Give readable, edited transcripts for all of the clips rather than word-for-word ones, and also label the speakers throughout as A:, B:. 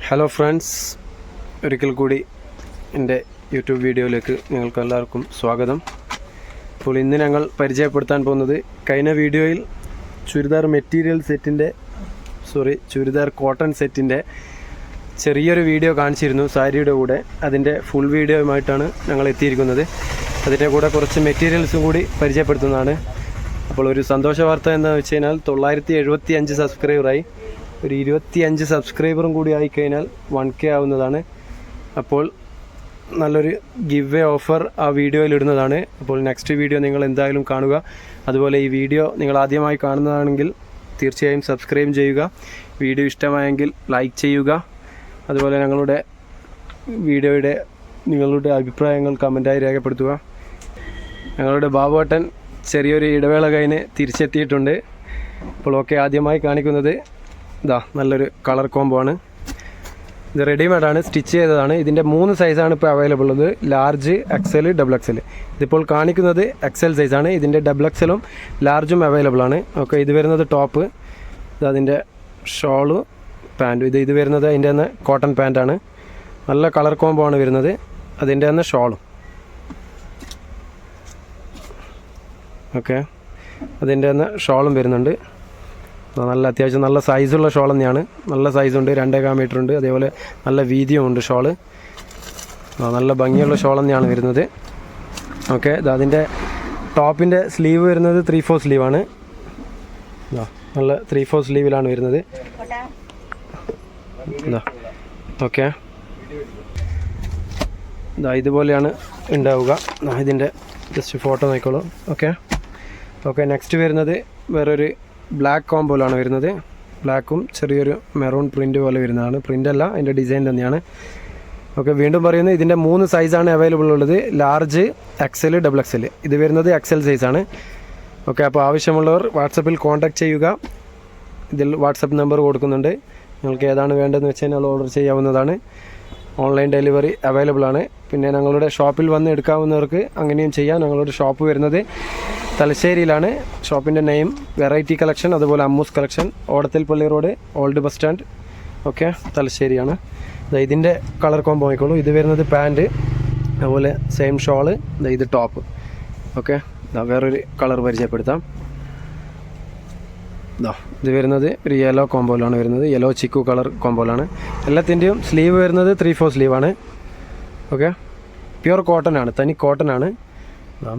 A: Hello friends, ഒരിക്കൽ കൂടി എൻ്റെ യൂട്യൂബ് വീഡിയോയിലേക്ക് നിങ്ങൾക്ക് എല്ലാവർക്കും സ്വാഗതം. അപ്പോൾ ഇന്ന് ഞങ്ങൾ പരിചയപ്പെടുത്താൻ പോകുന്നത് കഴിഞ്ഞ വീഡിയോയിൽ ചുരിദാർ കോട്ടൺ സെറ്റിൻ്റെ ചെറിയൊരു വീഡിയോ കാണിച്ചിരുന്നു സാരിയുടെ കൂടെ. അതിൻ്റെ ഫുൾ വീഡിയോയുമായിട്ടാണ് ഞങ്ങൾ എത്തിയിരിക്കുന്നത്. അതിൻ്റെ കൂടെ കുറച്ച് മെറ്റീരിയൽസും കൂടി പരിചയപ്പെടുത്തുന്നതാണ്. അപ്പോൾ ഒരു സന്തോഷ വാർത്ത എന്താണെന്ന് വെച്ച് കഴിഞ്ഞാൽ 975 സബ്സ്ക്രൈബറായി. ഒരു 25 സബ്സ്ക്രൈബറും കൂടി ആയിക്കഴിഞ്ഞാൽ 1K ആവുന്നതാണ്. അപ്പോൾ നല്ലൊരു ഗിവ് എ ഓഫർ ആ വീഡിയോയിൽ ഇടുന്നതാണ്. അപ്പോൾ നെക്സ്റ്റ് വീഡിയോ നിങ്ങൾ എന്തായാലും കാണുക. അതുപോലെ ഈ വീഡിയോ നിങ്ങൾ ആദ്യമായി കാണുന്നതാണെങ്കിൽ തീർച്ചയായും സബ്സ്ക്രൈബ് ചെയ്യുക. വീഡിയോ ഇഷ്ടമായെങ്കിൽ ലൈക്ക് ചെയ്യുക. അതുപോലെ ഞങ്ങളുടെ വീഡിയോയുടെ നിങ്ങളുടെ അഭിപ്രായങ്ങൾ കമൻറ്റായി രേഖപ്പെടുത്തുക. ഞങ്ങളുടെ ബാബുവേട്ടൻ ചെറിയൊരു ഇടവേള കഴിഞ്ഞ് തിരിച്ചെത്തിയിട്ടുണ്ട്. അപ്പോൾ ആദ്യമായി കാണിക്കുന്നത് നല്ലൊരു കളർ കോംബോ ആണ്. ഇത് റെഡിമെയ്ഡാണ്, സ്റ്റിച്ച് ചെയ്തതാണ്. ഇതിൻ്റെ 3 സൈസാണ് ഇപ്പോൾ അവൈലബിൾ ഉള്ളത്: ലാർജ്, XL, XXL. ഇതിപ്പോൾ കാണിക്കുന്നത് XL സൈസാണ്. ഇതിൻ്റെ XXLും ലാർജും അവൈലബിൾ ആണ്. ഇത് വരുന്നത് ടോപ്പ്, അതിൻ്റെ ഷോള്, പാൻറ്റും. ഇത് വരുന്നത് അതിൻ്റെ തന്നെ കോട്ടൺ പാൻറ്റാണ്. നല്ല കളർ കോംബോ ആണ് വരുന്നത്. അതിൻ്റെ തന്നെ ഷോളും. അതിൻ്റെ തന്നെ ഷോളും വരുന്നുണ്ട്. അത്യാവശ്യം നല്ല സൈസുള്ള ഷോൾ തന്നെയാണ്. നല്ല സൈസുണ്ട്, 2.5 മീറ്റർ ഉണ്ട്. അതേപോലെ നല്ല വീതിയുമുണ്ട് ഷോള്. നല്ല ഭംഗിയുള്ള ഷോൾ തന്നെയാണ് വരുന്നത്. അതിൻ്റെ ടോപ്പിൻ്റെ സ്ലീവ് വരുന്നത് 3/4 സ്ലീവാണ്. നല്ല 3/4 സ്ലീവിലാണ് വരുന്നത്. ഇതുപോലെയാണ് ഉണ്ടാവുക. ഇതിൻ്റെ ജസ്റ്റ് ഫോട്ടോ നോക്കിക്കോളൂ. നെക്സ്റ്റ് വരുന്നത് വേറൊരു ബ്ലാക്ക് കോംബോയിലാണ് വരുന്നത്. ബ്ലാക്കും ചെറിയൊരു മെറൂൺ പ്രിൻ്റ് പോലെ വരുന്നതാണ്. പ്രിൻ്റല്ല, അതിൻ്റെ ഡിസൈൻ തന്നെയാണ്. വീണ്ടും പറയുന്നത് ഇതിൻ്റെ 3 സൈസാണ് അവൈലബിൾ ഉള്ളത്: ലാർജ്, XL, XXL. ഇത് വരുന്നത് XL സൈസാണ്. അപ്പോൾ ആവശ്യമുള്ളവർ വാട്സപ്പിൽ കോൺടാക്റ്റ് ചെയ്യുക. ഇതിൽ വാട്സപ്പ് നമ്പർ കൊടുക്കുന്നുണ്ട്. നിങ്ങൾക്ക് ഏതാണ് വേണ്ടതെന്ന് വെച്ച് കഴിഞ്ഞാൽ ഓർഡർ ചെയ്യാവുന്നതാണ്. ഓൺലൈൻ ഡെലിവറി അവൈലബിൾ ആണ്. പിന്നെ ഞങ്ങളുടെ ഷോപ്പിൽ വന്ന് എടുക്കാവുന്നവർക്ക് അങ്ങനെയും ചെയ്യാം. ഞങ്ങളുടെ ഷോപ്പ് വരുന്നത് തലശ്ശേരിയിലാണ്. ഷോപ്പിൻ്റെ നെയിം വെറൈറ്റി കളക്ഷൻ, അതുപോലെ അമ്മൂസ് collection, Odathil Palli road, old bus stand. തലശ്ശേരിയാണ്. ഇതിൻ്റെ കളർ കോംബോ ആയിക്കോളൂ. ഇത് വരുന്നത് പാൻറ്റ്, അതുപോലെ സെയിം ഷോള്. ഇത് ടോപ്പ്. വേറൊരു കളർ പരിചയപ്പെടുത്താം. ഇത് വരുന്നത് ഒരു യെല്ലോ കോംബോയിലാണ് വരുന്നത്. യെല്ലോ ചിക്കു കളർ കോംബോയിലാണ്. എല്ലാത്തിൻ്റെയും സ്ലീവ് വരുന്നത് 3/4 സ്ലീവാണ്. പ്യുർ കോട്ടൺ ആണ്, തനി കോട്ടൺ ആണ്.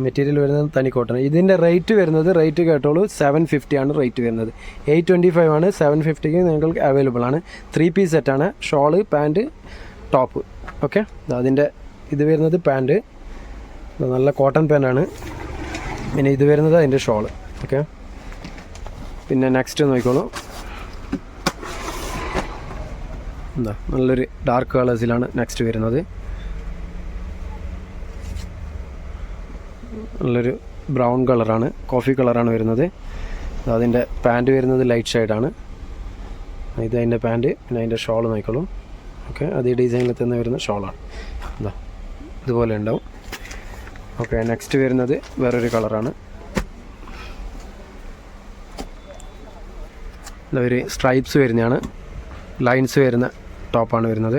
A: മെറ്റീരിയൽ വരുന്നത് തനി കോട്ടൺ. ഇതിൻ്റെ റേറ്റ് കേട്ടോളൂ, 750 ആണ് റേറ്റ് വരുന്നത്. 825 ആണ്. 750ക്ക് നിങ്ങൾക്ക് അവൈലബിൾ ആണ്. 3 പീസ് സെറ്റാണ്. Shawl, pant, top. അതിൻ്റെ ഇത് വരുന്നത് പാൻറ്റ്, നല്ല കോട്ടൺ പാൻറ്റാണ്. പിന്നെ ഇത് വരുന്നത് അതിൻ്റെ ഷോള്. പിന്നെ നെക്സ്റ്റ് നോക്കിക്കോളൂ. നല്ലൊരു ഡാർക്ക് കളേഴ്സിലാണ് നെക്സ്റ്റ് വരുന്നത്. നല്ലൊരു ബ്രൗൺ കളറാണ്, കോഫി കളറാണ് വരുന്നത്. അതിൻ്റെ പാൻറ്റ് വരുന്നത് ലൈറ്റ് ഷെയ്ഡാണ്. ഇത് അതിൻ്റെ പാൻറ്റ്. പിന്നെ അതിൻ്റെ ഷോള് നോക്കിക്കോളൂ. അത് ഈ ഡിസൈനിൽ തന്നെ വരുന്ന ഷോളാണ്. ഇതുപോലെ ഉണ്ടാവും. നെക്സ്റ്റ് വരുന്നത് വേറൊരു കളറാണ്. ഒരു സ്ട്രൈപ്സ് വരുന്നതാണ്, ലൈൻസ് വരുന്ന ടോപ്പാണ് വരുന്നത്.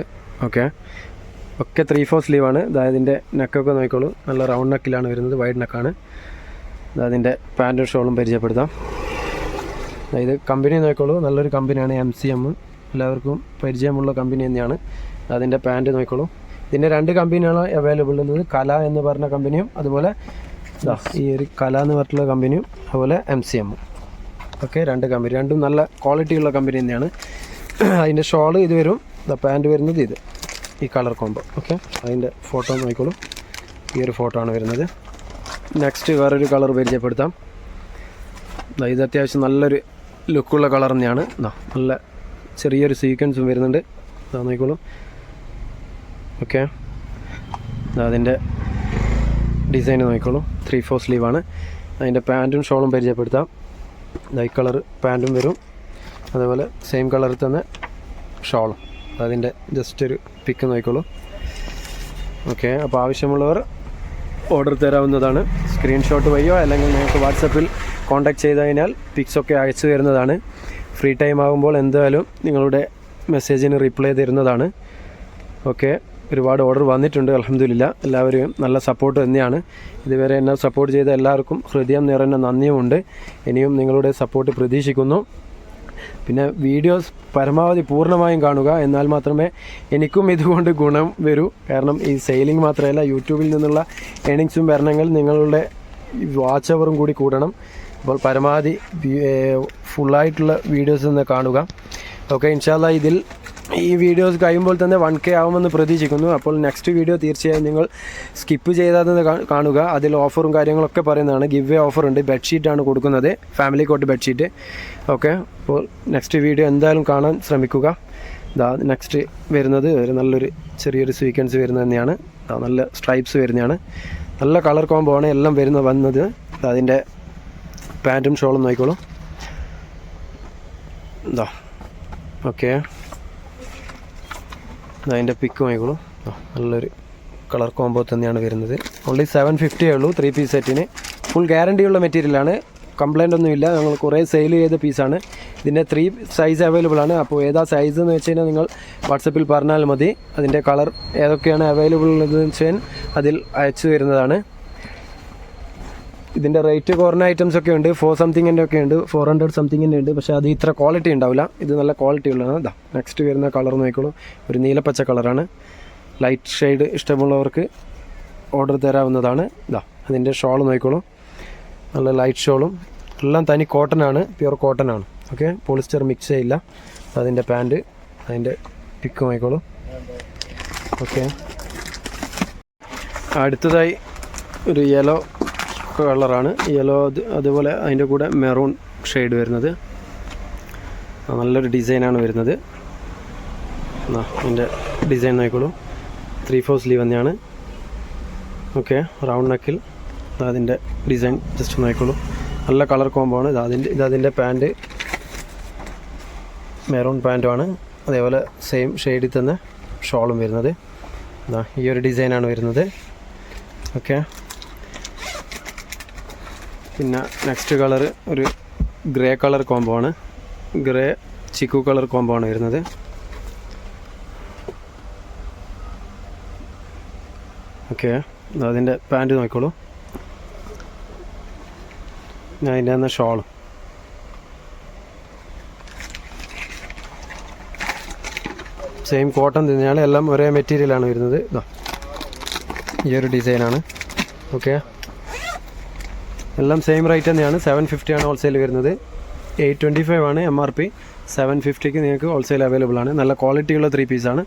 A: 3/4 സ്ലീവാണ്. അതിൻ്റെ നെക്കൊക്കെ നോക്കിക്കോളൂ. നല്ല റൗണ്ട് നെക്കിലാണ് വരുന്നത്, വൈഡ് നെക്കാണ്. അതിൻ്റെ പാൻറ്റും ഷോളും പരിചയപ്പെടുത്താം. ഇത് കമ്പനി നോക്കിക്കോളൂ. നല്ലൊരു കമ്പനിയാണ്, MCM. എല്ലാവർക്കും പരിചയമുള്ള കമ്പനി തന്നെയാണ്. അതിൻ്റെ പാൻറ്റ് നോക്കിക്കോളൂ. ഇതിൻ്റെ 2 കമ്പനിയാണ് അവൈലബിൾ ഉള്ളത്: കല എന്ന് പറഞ്ഞ കമ്പനിയും, അതുപോലെ ഈ ഒരു കല എന്ന് പറഞ്ഞിട്ടുള്ള കമ്പനിയും, അതുപോലെ MCM. 2 കമ്പനി, രണ്ടും നല്ല ക്വാളിറ്റിയുള്ള കമ്പനി തന്നെയാണ്. അതിൻ്റെ ഷോള് ഇത് വരും. പാൻറ്റ് വരുന്നത് ഇത്, ഈ കളർ കോംബോ. അതിൻ്റെ ഫോട്ടോ നോക്കിക്കോളൂ. ഈ ഒരു ഫോട്ടോ ആണ് വരുന്നത്. നെക്സ്റ്റ് വേറൊരു കളർ പരിചയപ്പെടുത്താം. ഇത് അത്യാവശ്യം നല്ലൊരു ലുക്കുള്ള കളർ തന്നെയാണ്. നല്ല ചെറിയൊരു സീക്വൻസും വരുന്നുണ്ട്. നോക്കിക്കോളൂ. അതിൻ്റെ ഡിസൈൻ നോക്കിക്കോളൂ. 3/4 സ്ലീവാണ്. അതിൻ്റെ പാൻറ്റും ഷോളും പരിചയപ്പെടുത്താം. ഈ കളർ പാൻറ്റും വരും, അതേപോലെ സെയിം കളറിൽ തന്നെ ഷോളും. അതിൻ്റെ ജസ്റ്റ് ഒരു പിക്ക് നോക്കിക്കോളൂ. അപ്പോൾ ആവശ്യമുള്ളവർ ഓർഡർ തരാവുന്നതാണ്. സ്ക്രീൻഷോട്ട് വഴിയോ അല്ലെങ്കിൽ നിങ്ങൾക്ക് വാട്സപ്പിൽ കോൺടാക്റ്റ് ചെയ്ത് കഴിഞ്ഞാൽ പിക്സൊക്കെ അയച്ചു തരുന്നതാണ്. ഫ്രീ ടൈം ആകുമ്പോൾ എന്തായാലും നിങ്ങളുടെ മെസ്സേജിന് റിപ്ലൈ തരുന്നതാണ്. ഓക്കെ, ഒരുപാട് ഓർഡർ വന്നിട്ടുണ്ട്. അൽഹംദുലില്ലാ, എല്ലാവരും നല്ല സപ്പോർട്ട് തന്നെയാണ്. ഇതുവരെ എന്നെ സപ്പോർട്ട് ചെയ്ത എല്ലാവർക്കും ഹൃദയം നിറഞ്ഞ നന്ദിയുമുണ്ട്. ഇനിയും നിങ്ങളുടെ സപ്പോർട്ട് പ്രതീക്ഷിക്കുന്നു. പിന്നെ വീഡിയോസ് പരമാവധി പൂർണ്ണമായും കാണുക, എന്നാൽ മാത്രമേ എനിക്കും ഇതുകൊണ്ട് ഗുണം വരൂ. കാരണം ഈ സെയിലിംഗ് മാത്രമല്ല, യൂട്യൂബിൽ നിന്നുള്ള ഏണിങ്സും വരണമെങ്കിൽ നിങ്ങളുടെ വാച്ച് അവറും കൂടി കൂടണം. അപ്പോൾ പരമാവധി ഫുള്ളായിട്ടുള്ള വീഡിയോസ് തന്നെ കാണുക. ഓക്കെ, ഇൻഷാല്ലാ ഈ വീഡിയോസ് കഴിയുമ്പോൾ തന്നെ 1K ആവുമെന്ന് പ്രതീക്ഷിക്കുന്നു. അപ്പോൾ നെക്സ്റ്റ് വീഡിയോ തീർച്ചയായും നിങ്ങൾ സ്കിപ്പ് ചെയ്താതെ കാണുക. അതിൽ ഓഫറും കാര്യങ്ങളൊക്കെ പറയുന്നതാണ്. ഗിവ് വേ ഓഫർ ഉണ്ട്. ബെഡ്ഷീറ്റാണ് കൊടുക്കുന്നത്, ഫാമിലി കോട്ട് ബെഡ്ഷീറ്റ്. ഓക്കെ, അപ്പോൾ നെക്സ്റ്റ് വീഡിയോ എന്തായാലും കാണാൻ ശ്രമിക്കുക. നെക്സ്റ്റ് വരുന്നത് നല്ലൊരു ചെറിയൊരു സ്വീക്വൻസ് വരുന്നത് തന്നെയാണ്. നല്ല സ്ട്രൈപ്സ് വരുന്നതാണ്. നല്ല കളർ കോംബോ ആണ് എല്ലാം വന്നത്. അതിൻ്റെ പാൻറ്റും ഷോളും നോക്കിക്കോളൂ. ഓക്കെ, അതിൻ്റെ പിക്ക് നോക്കിക്കോളൂ. നല്ലൊരു കളർ കോംബോ തന്നെയാണ് വരുന്നത്. ഓൺലി 750 ഉള്ളൂ 3 പീസ് സെറ്റിന്. ഫുൾ ഗ്യാരണ്ടിയുള്ള മെറ്റീരിയലാണ്, കംപ്ലൈൻ്റ് ഒന്നുമില്ല. ഞങ്ങൾ കുറേ സെയിൽ ചെയ്ത പീസാണ്. ഇതിൻ്റെ 3 സൈസ് അവൈലബിൾ ആണ്. അപ്പോൾ ഏതാ സൈസ് എന്ന് വെച്ച് കഴിഞ്ഞാൽ നിങ്ങൾ വാട്സപ്പിൽ പറഞ്ഞാൽ മതി. അതിൻ്റെ കളർ ഏതൊക്കെയാണ് അവൈലബിൾ ഉള്ളതെന്ന് വെച്ചാൽ അതിൽ അയച്ചു തരുന്നതാണ്. ഇതിൻ്റെ റേറ്റ് കുറഞ്ഞ ഐറ്റംസ് ഒക്കെ ഉണ്ട്. 4 സംതിങ്ങിൻ്റെ ഒക്കെ ഉണ്ട്, 400 സംതിങ്ങിൻ്റെ ഉണ്ട്. പക്ഷേ അത് ഇത്ര ക്വാളിറ്റി ഉണ്ടാവില്ല. ഇത് നല്ല ക്വാളിറ്റി ഉള്ളതാണ്. നെക്സ്റ്റ് വരുന്ന കളർ നോക്കിക്കോളൂ. ഒരു നീലപ്പച്ച കളറാണ്. ലൈറ്റ് ഷെയ്ഡ് ഇഷ്ടമുള്ളവർക്ക് ഓർഡർ തരാവുന്നതാണ്. അതിൻ്റെ ഷോൾ നോക്കിക്കോളൂ. നല്ല ലൈറ്റ് ഷോളും എല്ലാം തനി കോട്ടനാണ്, പ്യുവർ കോട്ടനാണ്. ഓക്കെ, പോളിസ്റ്റർ മിക്സ് ചെയ്യില്ല. അതിൻ്റെ പാൻറ്റ്, അതിൻ്റെ പിക്ക് നോക്കിക്കോളൂ. ഓക്കെ, അടുത്തതായി ഒരു യെല്ലോ കളറാണ്. യെല്ലോ അതുപോലെ അതിൻ്റെ കൂടെ മെറൂൺ ഷെയ്ഡ് വരുന്നത്. നല്ലൊരു ഡിസൈനാണ് വരുന്നത്. അതിൻ്റെ ഡിസൈൻ നോക്കിക്കോളൂ. 3/4 സ്ലീവ് തന്നെയാണ്. ഓക്കെ, റൗണ്ട് നെക്കിൽ അതിൻ്റെ ഡിസൈൻ ജസ്റ്റ് നോക്കിക്കോളൂ. നല്ല കളർ കോംബോ ആണ്. ഇതിൻ്റെ പാൻറ്റ് മെറൂൺ പാൻറ്റുമാണ്. അതേപോലെ സെയിം ഷെയ്ഡിൽ തന്നെ ഷോളും വരുന്നത്. ഈ ഒരു ഡിസൈനാണ് വരുന്നത്. ഓക്കെ, പിന്നെ നെക്സ്റ്റ് കളർ ഒരു ഗ്രേ കളർ കോംബോ ആണ്. ഗ്രേ ചിക്കു കളർ കോംബോ ആണ് വരുന്നത്. ഓക്കെ, അതിൻ്റെ പാൻറ്റ് നോക്കിക്കോളൂ. അതിൻ്റെ തന്നെ ഷോളും. സെയിം കോട്ടൺ തന്നെയാണ്. എല്ലാം ഒരേ മെറ്റീരിയലാണ് വരുന്നത്. ഈ ഒരു ഡിസൈനാണ്. ഓക്കെ, എല്ലാം സെയിം റേറ്റ് തന്നെയാണ്. 750 ആണ് ഹോൾസെയിൽ വരുന്നത്. 825 ആണ് MRP. 750ക്ക് നിങ്ങൾക്ക് ഹോൾസെയിൽ അവൈലബിൾ ആണ്. നല്ല ക്വാളിറ്റിയുള്ള 3 പീസാണ്.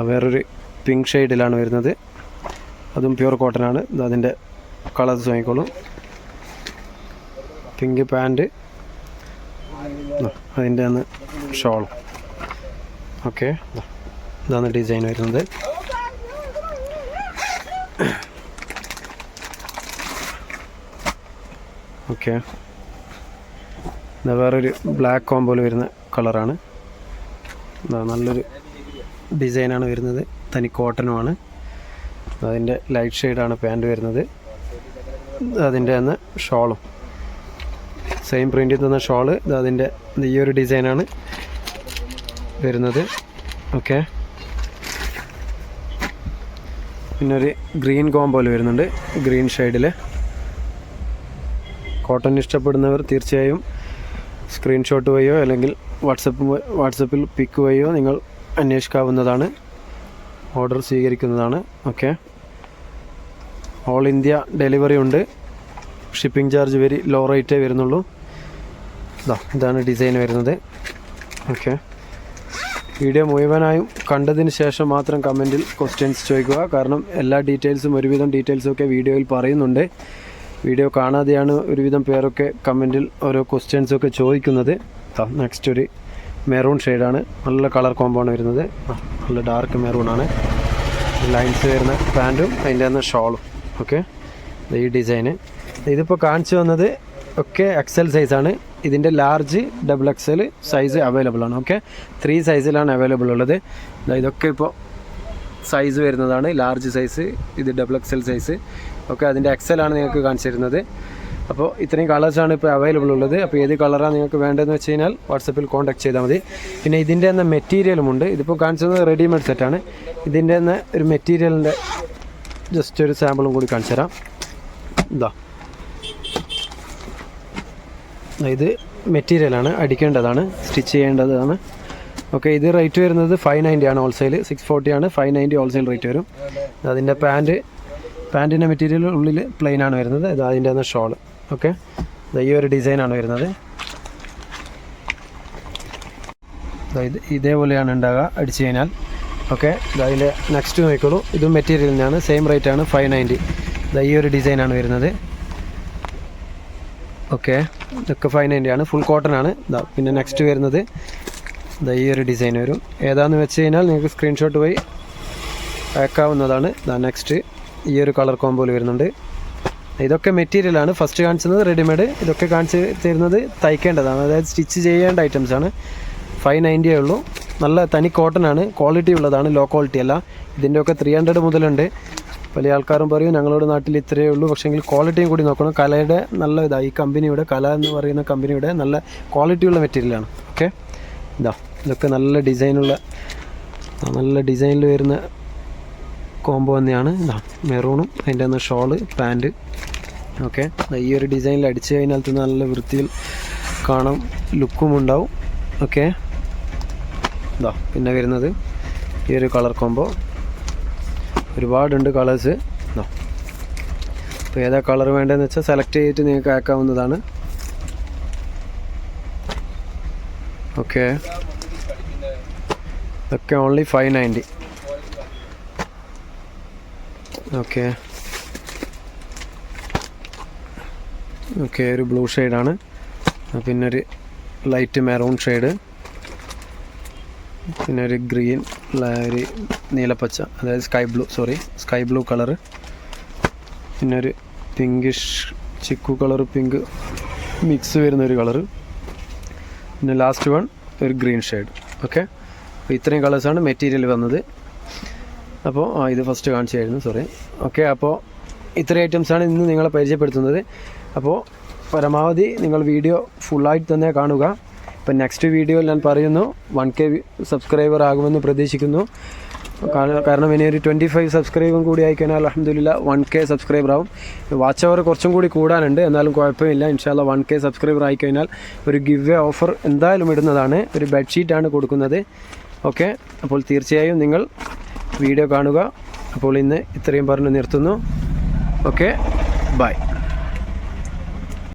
A: വേറൊരു പിങ്ക് ഷെയ്ഡിലാണ് വരുന്നത്. അതും പ്യുവർ കോട്ടനാണ്. അതിൻ്റെ കളേഴ്സ് വാങ്ങിക്കോളൂ. പിങ്ക് പാൻറ്റ്, അതിൻ്റെ അന്ന് ഷോളും. ഓക്കെ, ഇതാണ് ഡിസൈൻ വരുന്നത്. ഓക്കെ, വേറൊരു ബ്ലാക്ക് കോംബോയിൽ വരുന്ന കളറാണ്. നല്ലൊരു ഡിസൈനാണ് വരുന്നത്. തനി കോട്ടനുമാണ്. അതിൻ്റെ ലൈറ്റ് ഷെയ്ഡാണ് പാൻറ്റ് വരുന്നത്. അതിൻ്റെ അന്ന് ഷോളും സെയിം പ്രിൻറ്റിൽ തന്ന ഷോള്. അതിൻ്റെ ഈ ഒരു ഡിസൈനാണ് വരുന്നത്. ഓക്കെ, പിന്നൊരു ഗ്രീൻ കോംബോയിൽ വരുന്നുണ്ട്. ഗ്രീൻ ഷെയ്ഡിൽ കോട്ടൺ ഇഷ്ടപ്പെടുന്നവർ തീർച്ചയായും സ്ക്രീൻഷോട്ട് വഴിയോ അല്ലെങ്കിൽ വാട്സപ്പിൽ പിക്ക് വഴിയോ നിങ്ങൾ അന്വേഷിക്കാവുന്നതാണ്. ഓർഡർ സ്വീകരിക്കുന്നതാണ്. ഓക്കെ, ഓൾ ഇന്ത്യ ഡെലിവറി ഉണ്ട്. ഷിപ്പിംഗ് ചാർജ് വെരി ലോ റേറ്റേ വരുന്നുള്ളൂ. ഇതാണ് ഡിസൈൻ വരുന്നത്. ഓക്കെ, വീഡിയോ മുഴുവനായും കണ്ടതിന് ശേഷം മാത്രം കമൻറ്റിൽ ക്വസ്റ്റ്യൻസ് ചോദിക്കുക. കാരണം എല്ലാ ഡീറ്റെയിൽസും ഒരുവിധം ഡീറ്റെയിൽസൊക്കെ വീഡിയോയിൽ പറയുന്നുണ്ട്. വീഡിയോ കാണാതെയാണ് ഒരുവിധം പേരൊക്കെ കമൻറ്റിൽ ഓരോ ക്വസ്റ്റ്യൻസൊക്കെ ചോദിക്കുന്നത്. നെക്സ്റ്റ് ഒരു മെറൂൺ ഷെയ്ഡാണ്. നല്ല കളർ കോംബോണ് വരുന്നത്. നല്ല ഡാർക്ക് മെറൂണാണ്. ലൈൻസ് വരുന്ന പാൻറ്റും അതിൻ്റെ തന്നെ ഷോളും. ഓക്കെ, ഈ ഡിസൈന് ഇതിപ്പോൾ കാണിച്ചു വന്നത് ഒക്കെ XL സൈസാണ്. ഇതിൻ്റെ ലാർജ് XXL സൈസ് അവൈലബിൾ ആണ്. ഓക്കെ, 3 സൈസിലാണ് അവൈലബിൾ ഉള്ളത്. ഇതൊക്കെ ഇപ്പോൾ സൈസ് വരുന്നതാണ്. ലാർജ് സൈസ്, ഇത് XXL സൈസ്. ഓക്കെ, അതിൻ്റെ XL ആണ് നിങ്ങൾക്ക് കാണിച്ചു തരുന്നത്. അപ്പോൾ ഇത്രയും കളേഴ്സാണ് ഇപ്പോൾ അവൈലബിൾ ഉള്ളത്. അപ്പോൾ ഏത് കളറാണ് നിങ്ങൾക്ക് വേണ്ടതെന്ന് വെച്ച് കഴിഞ്ഞാൽ വാട്സപ്പിൽ കോൺടാക്ട് ചെയ്താൽ മതി. പിന്നെ ഇതിൻ്റെ തന്നെ മെറ്റീരിയലുമുണ്ട്. ഇതിപ്പോൾ കാണിച്ചത് റെഡിമെയ്ഡ് സെറ്റാണ്. ഇതിൻ്റെ തന്നെ ഒരു മെറ്റീരിയലിൻ്റെ ജസ്റ്റ് ഒരു സാമ്പിളും കൂടി കാണിച്ചു തരാം. ഇതാ, ഇത് മെറ്റീരിയലാണ്, അടിക്കേണ്ടതാണ്, സ്റ്റിച്ച് ചെയ്യേണ്ടതാണ്. ഓക്കെ, ഇത് റേറ്റ് വരുന്നത് 590 ആണ് ഹോൾസെയിൽ, 640 ആണ്, 590 ഹോൾസെയിൽ റേറ്റ് വരും. അതിൻ്റെ പാൻറ്റിൻ്റെ മെറ്റീരിയൽ ഉള്ളിൽ പ്ലെയിൻ ആണ് വരുന്നത്. ഇത് അതിൻ്റെ തന്നെ ഷോൾ. ഓക്കെ, ഈ ഒരു ഡിസൈനാണ് വരുന്നത്. ഇത് ഇതേപോലെയാണ് ഉണ്ടാകുക അടിച്ചു കഴിഞ്ഞാൽ. ഓക്കെ, അതിൻ്റെ നെക്സ്റ്റ് നോക്കിക്കോളൂ. ഇതും മെറ്റീരിയലിനാണ്, സെയിം റേറ്റ് ആണ്, 590. ഈ ഒരു ഡിസൈനാണ് വരുന്നത്. ഓക്കെ, ഇതൊക്കെ 590 ആണ്, ഫുൾ കോട്ടൺ ആണ്. പിന്നെ നെക്സ്റ്റ് വരുന്നത് ഈ ഒരു ഡിസൈൻ വരും. ഏതാണെന്ന് വെച്ച് കഴിഞ്ഞാൽ നിങ്ങൾക്ക് സ്ക്രീൻഷോട്ട് പോയി അയക്കാവുന്നതാണ്. നെക്സ്റ്റ് ഈ ഒരു കളർ കോമ്പോയിൽ വരുന്നുണ്ട്. ഇതൊക്കെ മെറ്റീരിയലാണ്. ഫസ്റ്റ് കാണിച്ചത് റെഡിമെയ്ഡ്, ഇതൊക്കെ കാണിച്ച് തരുന്നത് തയ്ക്കേണ്ടതാണ്, അതായത് സ്റ്റിച്ച് ചെയ്യേണ്ട ഐറ്റംസാണ്. 590 ഉള്ളൂ. നല്ല തനി കോട്ടൺ ആണ്, ക്വാളിറ്റി ഉള്ളതാണ്, ലോ ക്വാളിറ്റി അല്ല. ഇതിൻ്റെയൊക്കെ 300 മുതലുണ്ട്. പല ആൾക്കാരും പറയും ഞങ്ങളുടെ നാട്ടിൽ ഇത്രയേ ഉള്ളൂ, പക്ഷേങ്കിൽ ക്വാളിറ്റിയും കൂടി നോക്കണം. കലയുടെ നല്ല ഈ കമ്പനിയുടെ കല എന്ന് പറയുന്ന കമ്പനിയുടെ നല്ല ക്വാളിറ്റിയുള്ള മെറ്റീരിയലാണ്. ഓക്കെ, ഇതൊക്കെ നല്ല ഡിസൈനിൽ വരുന്ന കോംബോ തന്നെയാണ്. മെറൂണും അതിൻ്റെ തന്നെ ഷോള്, പാൻറ്റ്. ഓക്കെ, ഈ ഒരു ഡിസൈനിൽ അടിച്ചു കഴിഞ്ഞാൽ നല്ല വൃത്തിയിൽ കാണാം, ലുക്കും ഉണ്ടാവും. ഓക്കെ, പിന്നെ വരുന്നത് ഈ ഒരു കളർ കോംബോ. ഒരുപാടുണ്ട് കളേഴ്സ്. അപ്പോൾ ഏതാ കളർ വേണ്ടതെന്ന് വെച്ചാൽ സെലക്ട് ചെയ്തിട്ട് നിങ്ങൾക്ക് അയക്കാവുന്നതാണ്. ഓക്കെ, ഇതൊക്കെ ഓൺലി 590. ഓക്കെ, ഒരു ബ്ലൂ ഷെയ്ഡാണ്, പിന്നെ ഒരു ലൈറ്റ് മെറൂൺ ഷെയ്ഡ്, പിന്നെ ഒരു ഗ്രീൻ, ഒരു നീലപ്പച്ച, അതായത് സ്കൈ ബ്ലൂ കളറ്, പിന്നെ ഒരു pinkish chikoo colour, pink mix വരുന്നൊരു കളറ്, പിന്നെ ലാസ്റ്റ് വൺ ഒരു ഗ്രീൻ ഷെയ്ഡ്. ഓക്കെ, അപ്പോൾ ഇത്രയും കളേഴ്സാണ് മെറ്റീരിയൽ വന്നത്. അപ്പോൾ ഇത് ഫസ്റ്റ് കാണിച്ചായിരുന്നു, സോറി. ഓക്കെ, അപ്പോൾ ഇത്രയും ഐറ്റംസാണ് ഇന്ന് നിങ്ങളെ പരിചയപ്പെടുത്തുന്നത്. അപ്പോൾ പരമാവധി നിങ്ങൾ വീഡിയോ ഫുള്ളായിട്ട് തന്നെ കാണുക. ഇപ്പം നെക്സ്റ്റ് വീഡിയോയിൽ ഞാൻ പറയുന്നു 1K സബ്സ്ക്രൈബർ ആകുമെന്ന് പ്രതീക്ഷിക്കുന്നു. കാരണം ഇനി ഒരു 25 സബ്സ്ക്രൈബും കൂടി ആയിക്കഴിഞ്ഞാൽ അൽഹംദുലില്ലാ 1K സബ്സ്ക്രൈബർ ആവും. വാച്ച് അവർ കുറച്ചും കൂടി കൂടാനുണ്ട്, എന്നാലും കുഴപ്പമില്ല. ഇൻഷാല്ലാ 1K സബ്സ്ക്രൈബർ ആയിക്കഴിഞ്ഞാൽ ഒരു ഗിവ് എ ഓഫർ എന്തായാലും ഇടുന്നതാണ്. ഒരു ബെഡ്ഷീറ്റാണ് കൊടുക്കുന്നത്. ഓക്കെ, അപ്പോൾ തീർച്ചയായും നിങ്ങൾ വീഡിയോ കാണുക. അപ്പോൾ ഇന്ന് ഇത്രയും പറഞ്ഞ് നിർത്തുന്നു. Okay, by.